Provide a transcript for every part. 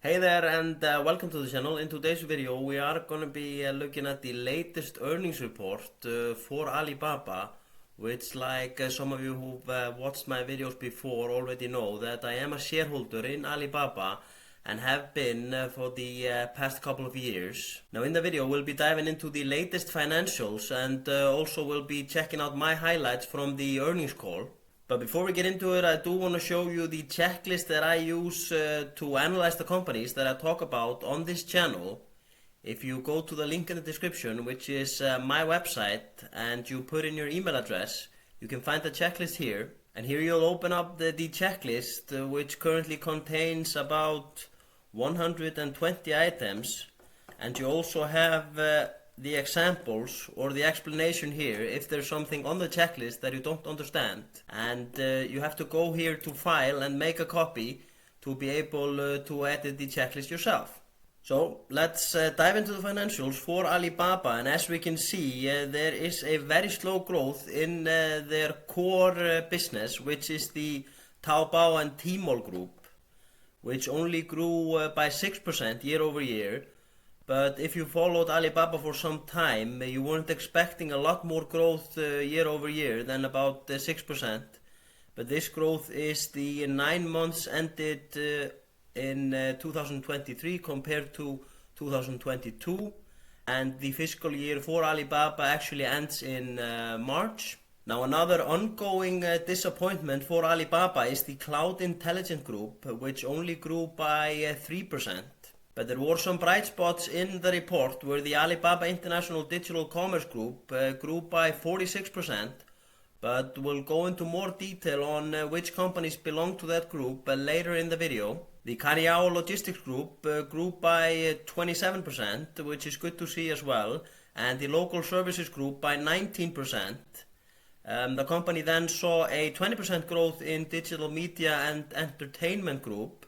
Hey there and welcome to the channel. In today's video we are going to be looking at the latest earnings report for Alibaba, which some of you who've watched my videos before already know that I am a shareholder in Alibaba and have been for the past couple of years. Now in the video we'll be diving into the latest financials and also we'll be checking out my highlights from the earnings call. But before we get into it, I do want to show you the checklist that I use to analyze the companies that I talk about on this channel. If you go to the link in the description, which is my website, and you put in your email address, you can find the checklist here. And here you'll open up the checklist, which currently contains about 120 items. And you also have the examples or the explanation here if there's something on the checklist that you don't understand, and you have to go here to file and make a copy to be able to edit the checklist yourself. So let's dive into the financials for Alibaba, and as we can see there is a very slow growth in their core business, which is the Taobao and Tmall group, which only grew by 6% year over year. But if you followed Alibaba for some time, you weren't expecting a lot more growth year over year than about 6%. But this growth is the 9 months ended in 2023 compared to 2022. And the fiscal year for Alibaba actually ends in March. Now another ongoing disappointment for Alibaba is the Cloud Intelligence Group, which only grew by 3%. But there were some bright spots in the report where the Alibaba International Digital Commerce Group grew by 46%, but we'll go into more detail on which companies belong to that group later in the video. The Cariao Logistics Group grew by 27%, which is good to see as well, and the Local Services Group by 19%. The company then saw a 20% growth in Digital Media and Entertainment Group,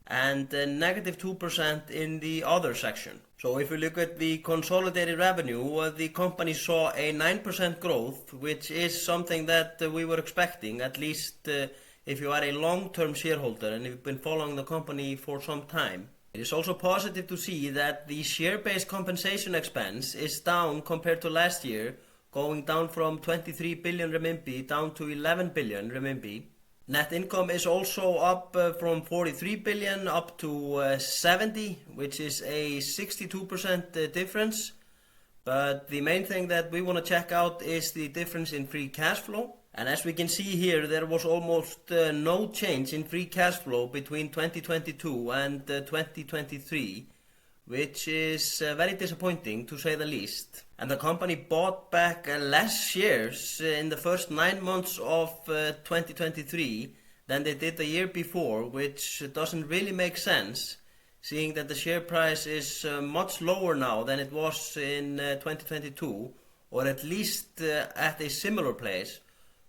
and negative 2% in the other section. So if we look at the consolidated revenue, the company saw a 9% growth, which is something that we were expecting, at least if you are a long-term shareholder and you've been following the company for some time. It is also positive to see that the share-based compensation expense is down compared to last year, going down from 23 billion renminbi down to 11 billion renminbi. Net income is also up from 43 billion up to 70, which is a 62% difference. But the main thing that we want to check out is the difference in free cash flow. And as we can see here, there was almost no change in free cash flow between 2022 and 2023, which is very disappointing to say the least. And the company bought back less shares in the first 9 months of 2023 than they did the year before, which doesn't really make sense, seeing that the share price is much lower now than it was in 2022, or at least at a similar place.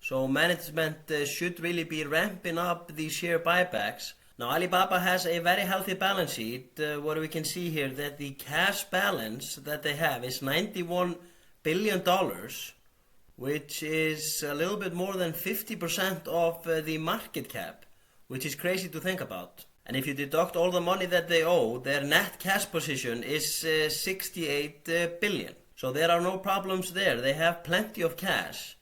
So management should really be ramping up the share buybacks. Now Alibaba has a very healthy balance sheet where we can see here that the cash balance that they have is $91 billion, which is a little bit more than 50% of the market cap, which is crazy to think about. And if you deduct all the money that they owe, their net cash position is 68 billion. So there are no problems there. They have plenty of cash.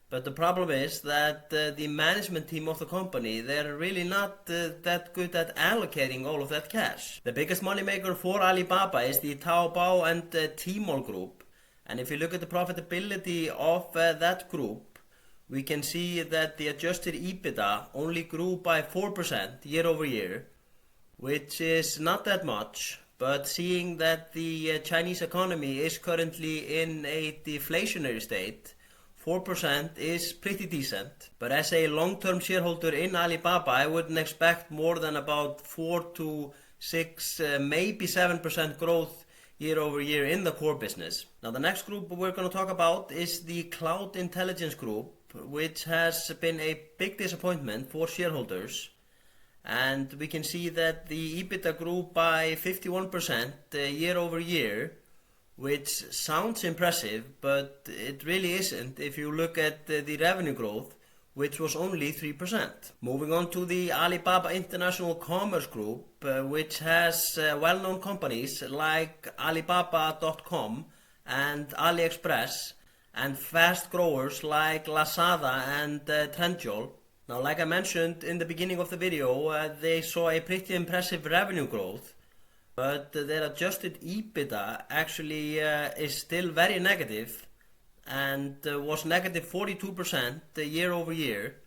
But the problem is that the management team of the company, they're really not that good at allocating all of that cash. The biggest moneymaker for Alibaba is the Taobao and Tmall group. And if you look at the profitability of that group, we can see that the adjusted EBITDA only grew by 4% year over year, which is not that much. But seeing that the Chinese economy is currently in a deflationary state, 4% is pretty decent, but as a long-term shareholder in Alibaba, I wouldn't expect more than about 4 to 6, maybe 7% growth year over year in the core business. Now the next group we're going to talk about is the Cloud Intelligence Group, which has been a big disappointment for shareholders. And we can see that the EBITDA grew by 51% year over year, which sounds impressive, but it really isn't if you look at the revenue growth, which was only 3%. Moving on to the Alibaba International Commerce Group, which has well-known companies like Alibaba.com and AliExpress, and fast growers like Lazada and Trendyol. Now, like I mentioned in the beginning of the video, they saw a pretty impressive revenue growth, but their adjusted EBITDA actually is still very negative and was negative 42% year over year,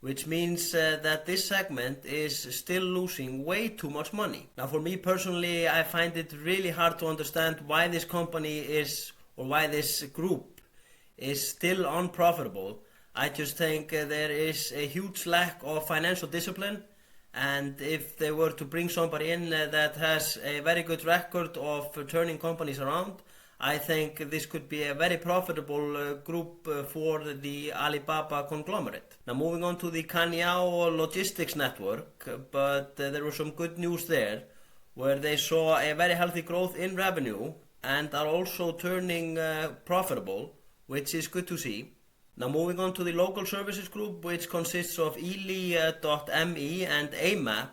which means that this segment is still losing way too much money. Now, for me personally, I find it really hard to understand why this company is, or why this group is still unprofitable. I just think there is a huge lack of financial discipline, and if they were to bring somebody in that has a very good record of turning companies around, I think this could be a very profitable group for the Alibaba conglomerate. Now, moving on to the Cainiao logistics network, but there was some good news there, where they saw a very healthy growth in revenue and are also turning profitable, which is good to see. Now, moving on to the local services group, which consists of Eli.me and AMAP,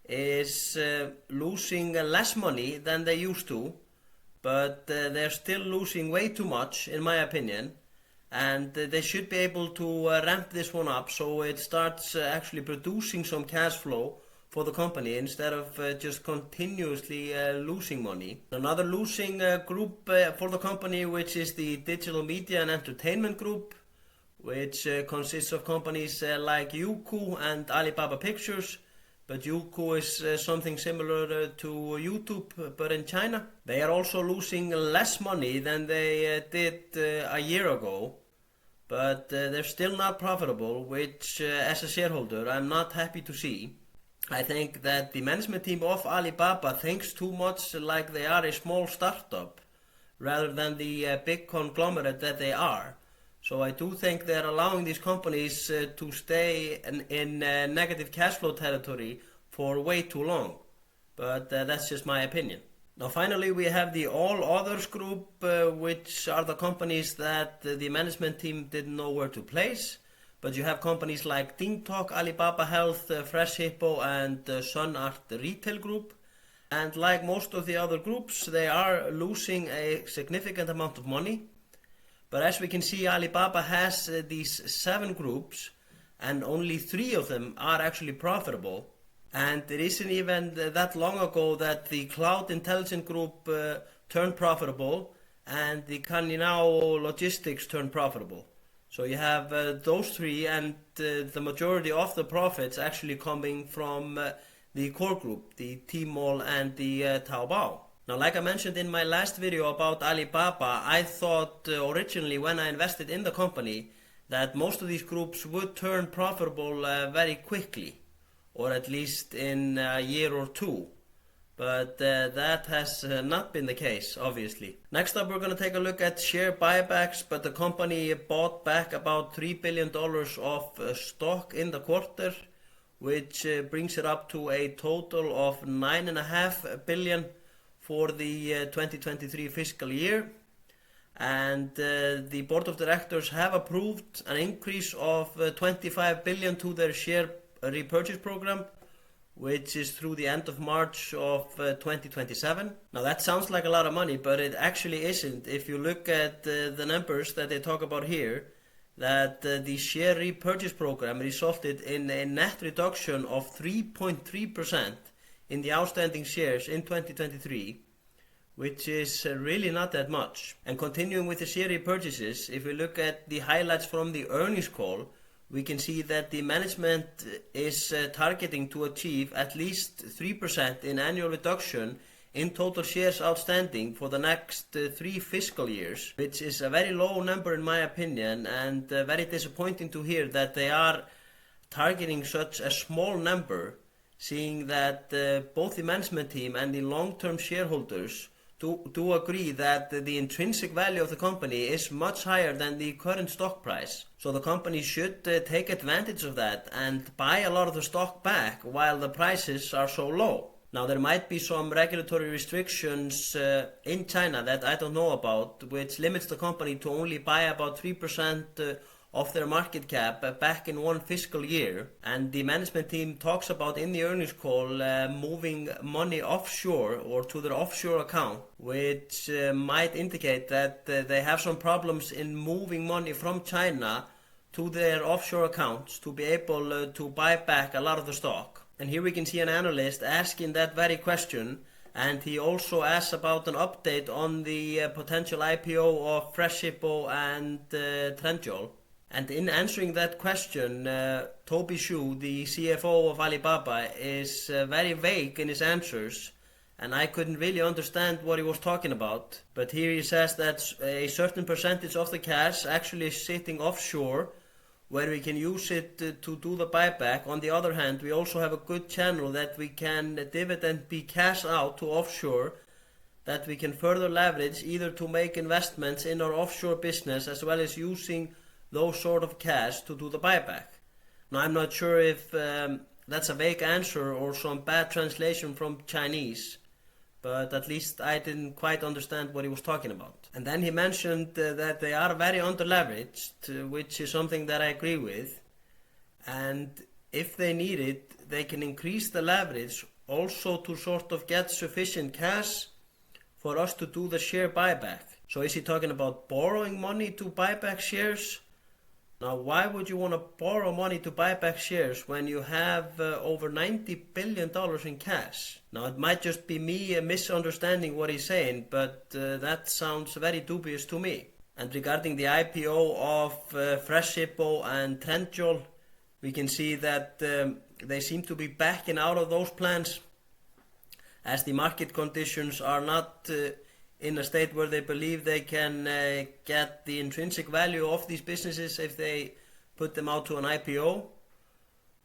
is losing less money than they used to, but they're still losing way too much, in my opinion, and they should be able to ramp this one up so it starts actually producing some cash flow for the company instead of just continuously losing money. Another losing group for the company, which is the digital media and entertainment group, which consists of companies like Youku and Alibaba Pictures, but Youku is something similar to YouTube, but in China. They are also losing less money than they did a year ago, but they're still not profitable, which as a shareholder I'm not happy to see. I think that the management team of Alibaba thinks too much like they are a small startup rather than the big conglomerate that they are. So I do think they're allowing these companies to stay in negative cash flow territory for way too long. But that's just my opinion. Now finally we have the All Others group, which are the companies that the management team didn't know where to place. But you have companies like DingTalk, Alibaba Health, Fresh Hippo and Sun Art Retail Group. And like most of the other groups, they are losing a significant amount of money. But as we can see, Alibaba has these 7 groups and only 3 of them are actually profitable. And it isn't even that long ago that the Cloud Intelligent Group turned profitable and the Cainiao Logistics turned profitable. So you have those 3 and the majority of the profits actually coming from the core group, the Tmall and the Taobao. Now, like I mentioned in my last video about Alibaba, I thought originally when I invested in the company that most of these groups would turn profitable very quickly, or at least in a year or 2. But that has not been the case, obviously. Next up, we're going to take a look at share buybacks, but the company bought back about $3 billion of stock in the quarter, which brings it up to a total of $9.5 billion for the 2023 fiscal year, and the board of directors have approved an increase of $25 billion to their share repurchase program, which is through the end of March of 2027. Now that sounds like a lot of money, but it actually isn't. If you look at the numbers that they talk about here, that the share repurchase program resulted in a net reduction of 3.3% in the outstanding shares in 2023, which is really not that much. And continuing with the share repurchases, if we look at the highlights from the earnings call, we can see that the management is targeting to achieve at least 3% in annual reduction in total shares outstanding for the next 3 fiscal years, which is a very low number in my opinion, and very disappointing to hear that they are targeting such a small number, seeing that both the management team and the long-term shareholders do agree that the intrinsic value of the company is much higher than the current stock price. So the company should take advantage of that and buy a lot of the stock back while the prices are so low. Now there might be some regulatory restrictions in China that I don't know about, which limits the company to only buy about 3% of their market cap back in one fiscal year, and the management team talks about in the earnings call moving money offshore or to their offshore account, which might indicate that they have some problems in moving money from China to their offshore accounts to be able to buy back a lot of the stock. And here we can see an analyst asking that very question, and he also asks about an update on the potential IPO of Freshippo and Trendyol. And in answering that question, Toby Xu, the CFO of Alibaba, is very vague in his answers, and I couldn't really understand what he was talking about. But here he says that a certain percentage of the cash actually is sitting offshore, where we can use it to do the buyback. On the other hand, we also have a good channel that we can dividend the cash out to offshore, that we can further leverage either to make investments in our offshore business as well as using those sort of cash to do the buyback. Now, I'm not sure if that's a vague answer or some bad translation from Chinese, but at least I didn't quite understand what he was talking about. And then he mentioned that they are very under-leveraged, which is something that I agree with. And if they need it, they can increase the leverage also to sort of get sufficient cash for us to do the share buyback. So is he talking about borrowing money to buy back shares? Now, why would you want to borrow money to buy back shares when you have over $90 billion in cash? Now, it might just be me misunderstanding what he's saying, but that sounds very dubious to me. And regarding the IPO of Freshippo and Trendyol, we can see that they seem to be backing out of those plans, as the market conditions are not in a state where they believe they can get the intrinsic value of these businesses if they put them out to an IPO,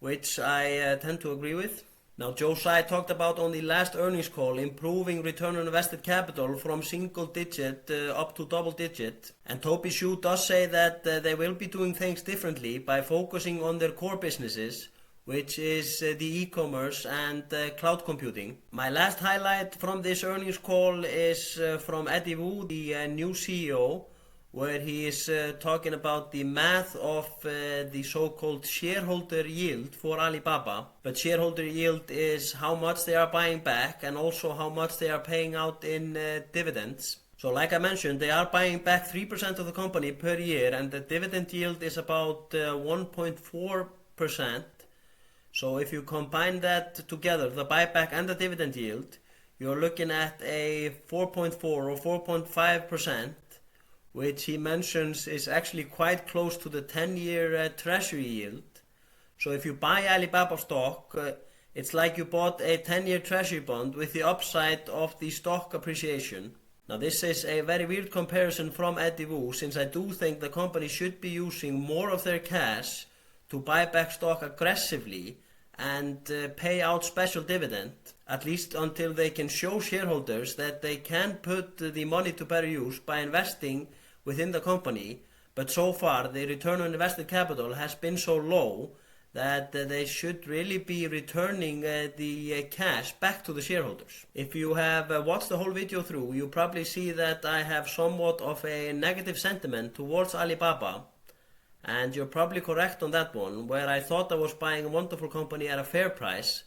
which I tend to agree with. Now, Joe Tsai talked about on the last earnings call improving return on invested capital from single digit up to double digit. And Toby Xu does say that they will be doing things differently by focusing on their core businesses, which is the e-commerce and cloud computing. My last highlight from this earnings call is from Eddie Wu, the new CEO, where he is talking about the math of the so-called shareholder yield for Alibaba. But shareholder yield is how much they are buying back and also how much they are paying out in dividends. So like I mentioned, they are buying back 3% of the company per year, and the dividend yield is about 1.4%. So if you combine that together, the buyback and the dividend yield, you're looking at a 4.4 or 4.5%, which he mentions is actually quite close to the 10-year treasury yield. So if you buy Alibaba stock, it's like you bought a 10-year treasury bond with the upside of the stock appreciation. Now, this is a very weird comparison from Eddie Wu, since I do think the company should be using more of their cash to buy back stock aggressively and pay out special dividend, at least until they can show shareholders that they can put the money to better use by investing within the company. But so far, the return on invested capital has been so low that they should really be returning the cash back to the shareholders. If you have watched the whole video through, you probably see that I have somewhat of a negative sentiment towards Alibaba. And you're probably correct on that one, where I thought I was buying a wonderful company at a fair price,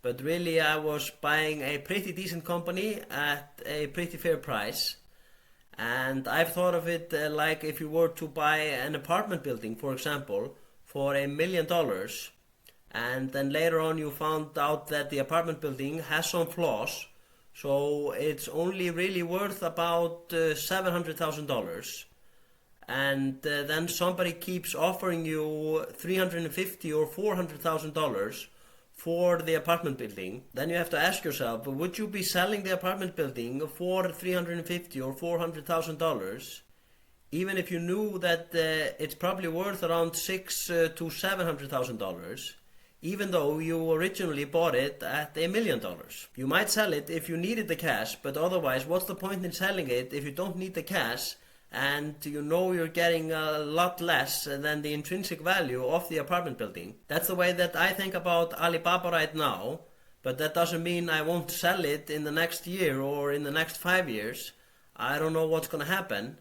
but really I was buying a pretty decent company at a pretty fair price. And I've thought of it like if you were to buy an apartment building, for example, for $1 million, and then later on you found out that the apartment building has some flaws, so it's only really worth about $700,000. And then somebody keeps offering you $350,000 or $400,000 for the apartment building, then you have to ask yourself, would you be selling the apartment building for $350,000 or $400,000, even if you knew that it's probably worth around $600,000 to $700,000, even though you originally bought it at $1 million? You might sell it if you needed the cash, but otherwise, what's the point in selling it if you don't need the cash and you know you're getting a lot less than the intrinsic value of the apartment building? That's the way that I think about Alibaba right now, but that doesn't mean I won't sell it in the next year or in the next 5 years. I don't know what's going to happen,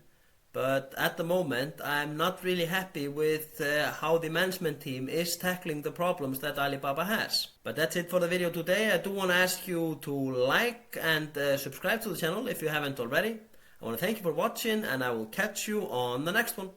But at the moment, I'm not really happy with how the management team is tackling the problems that Alibaba has. But that's it for the video today. I do want to ask you to like and subscribe to the channel if you haven't already. I want to thank you for watching, and I will catch you on the next one.